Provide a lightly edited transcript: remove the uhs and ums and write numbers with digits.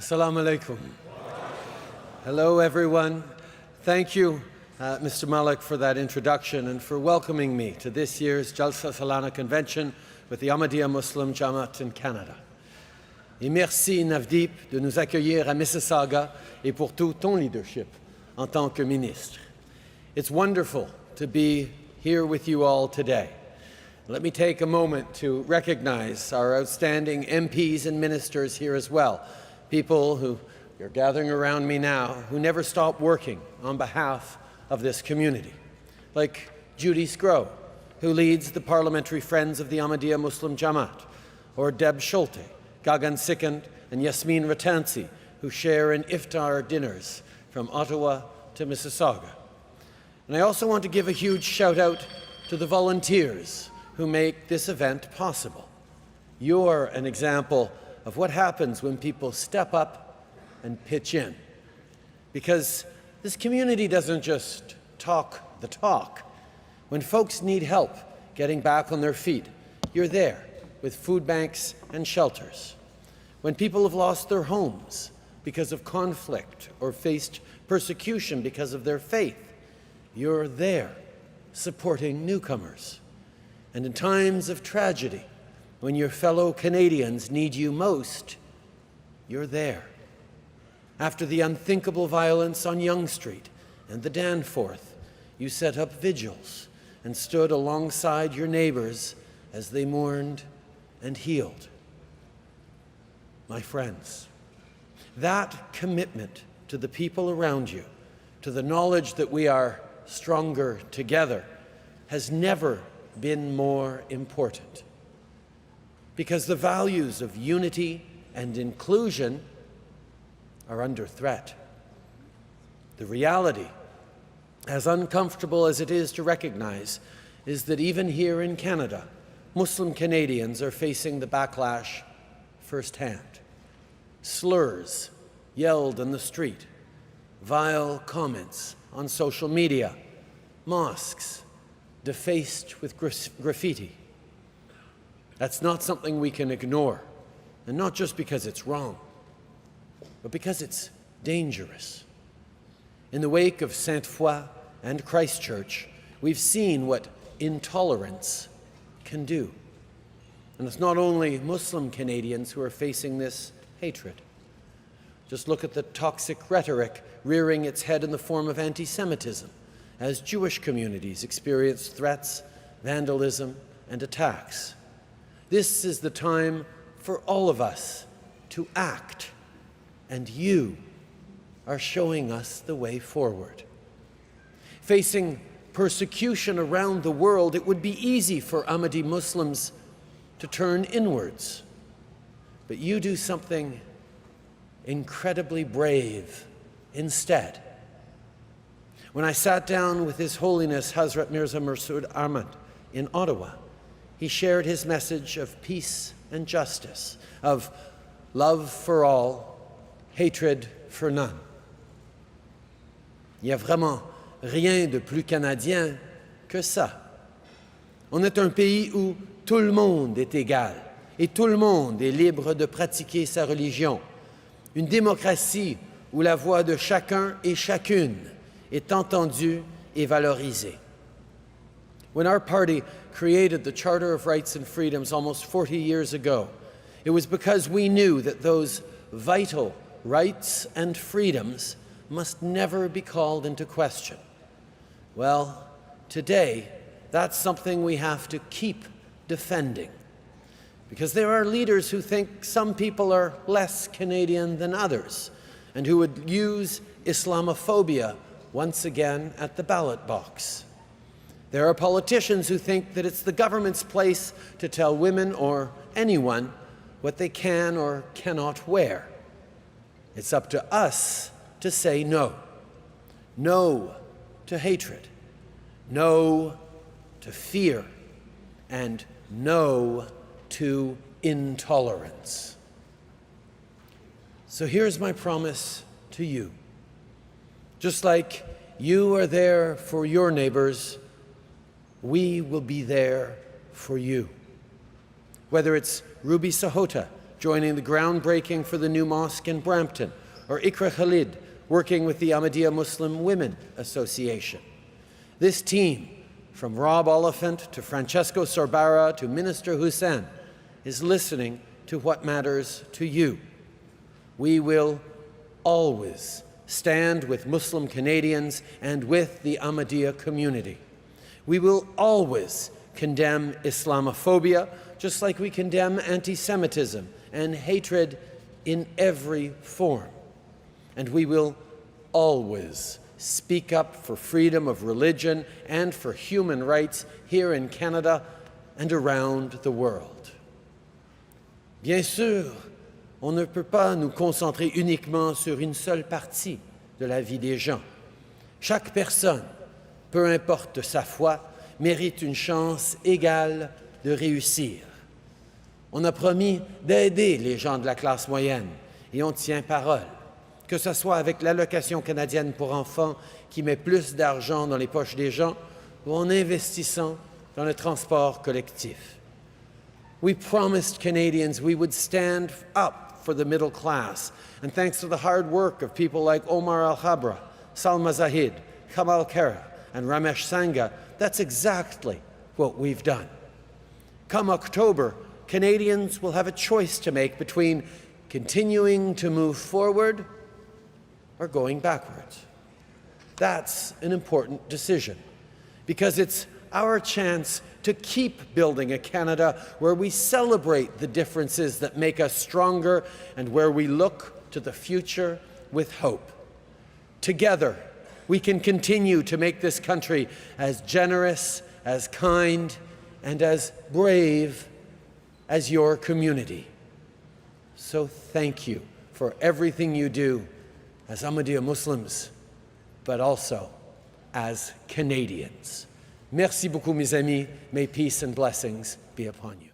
Assalamu alaikum. Hello, everyone. Thank you, Mr. Malik, for that introduction and for welcoming me to this year's Jalsa Salana convention with the Ahmadiyya Muslim Jamaat in Canada. Et merci, Navdeep, de nous accueillir à Mississauga et pour tout ton leadership en tant que ministre. It's wonderful to be here with you all today. Let me take a moment to recognize our outstanding MPs and ministers here as well, people who are gathering around me now who never stop working on behalf of this community, like Judy Scrow, who leads the Parliamentary Friends of the Ahmadiyya Muslim Jamaat, or Deb Schulte, Gagan Sikand, and Yasmin Ratansi, who share in iftar dinners from Ottawa to Mississauga. And I also want to give a huge shout out to the volunteers who make this event possible. You're an example of what happens when people step up and pitch in. Because this community doesn't just talk the talk. When folks need help getting back on their feet, you're there with food banks and shelters. When people have lost their homes because of conflict or faced persecution because of their faith, you're there supporting newcomers. And in times of tragedy, when your fellow Canadians need you most, you're there. After the unthinkable violence on Yonge Street and the Danforth, you set up vigils and stood alongside your neighbors as they mourned and healed. My friends, that commitment to the people around you, to the knowledge that we are stronger together, has never been more important. Because the values of unity and inclusion are under threat. The reality, as uncomfortable as it is to recognize, is that even here in Canada, Muslim Canadians are facing the backlash firsthand. Slurs yelled in the street, vile comments on social media, mosques defaced with graffiti. That's not something we can ignore, and not just because it's wrong, but because it's dangerous. In the wake of Sainte-Foy and Christchurch, we've seen what intolerance can do. And it's not only Muslim Canadians who are facing this hatred. Just look at the toxic rhetoric rearing its head in the form of anti-Semitism, as Jewish communities experience threats, vandalism, and attacks. This is the time for all of us to act, and you are showing us the way forward. Facing persecution around the world, it would be easy for Ahmadi Muslims to turn inwards. But you do something incredibly brave instead. When I sat down with His Holiness Hazrat Mirza Masroor Ahmad in Ottawa, he shared his message of peace and justice, of love for all, hatred for none. Il n'y a vraiment rien de plus canadien que ça. On est un pays où tout le monde est égal et tout le monde est libre de pratiquer sa religion. Une démocratie où la voix de chacun et chacune est entendue et valorisée. When our party created the Charter of Rights and Freedoms almost 40 years ago, it was because we knew that those vital rights and freedoms must never be called into question. Well, today, that's something we have to keep defending. Because there are leaders who think some people are less Canadian than others, and who would use Islamophobia once again at the ballot box. There are politicians who think that it's the government's place to tell women or anyone what they can or cannot wear. It's up to us to say no. No to hatred. No to fear. And no to intolerance. So here's my promise to you. Just like you are there for your neighbors, we will be there for you. Whether it's Ruby Sahota joining the groundbreaking for the new mosque in Brampton, or Ikra Khalid, working with the Ahmadiyya Muslim Women Association. This team, from Rob Oliphant to Francesco Sorbara to Minister Hussein, is listening to what matters to you. We will always stand with Muslim Canadians and with the Ahmadiyya community. We will always condemn Islamophobia, just like we condemn anti-Semitism and hatred in every form. And we will always speak up for freedom of religion and for human rights here in Canada and around the world. Bien sûr, on ne peut pas nous concentrer uniquement sur une seule partie de la vie des gens. Chaque personne, peu importe sa foi, mérite une chance égale de réussir. On a promis d'aider les gens de la classe moyenne et on tient parole, que ce soit avec l'allocation canadienne pour enfants qui met plus d'argent dans les poches des gens ou en investissant dans le transport collectif. We promised Canadians we would stand up for the middle class, and thanks to the hard work of people like Omar Al-Khabra, Salma Zahid, Kamal Kara, and Ramesh Sangha, that's exactly what we've done. Come October, Canadians will have a choice to make between continuing to move forward or going backwards. That's an important decision, because it's our chance to keep building a Canada where we celebrate the differences that make us stronger and where we look to the future with hope. Together, we can continue to make this country as generous, as kind, and as brave as your community. So thank you for everything you do as Ahmadiyya Muslims, but also as Canadians. Merci beaucoup, mes amis. May peace and blessings be upon you.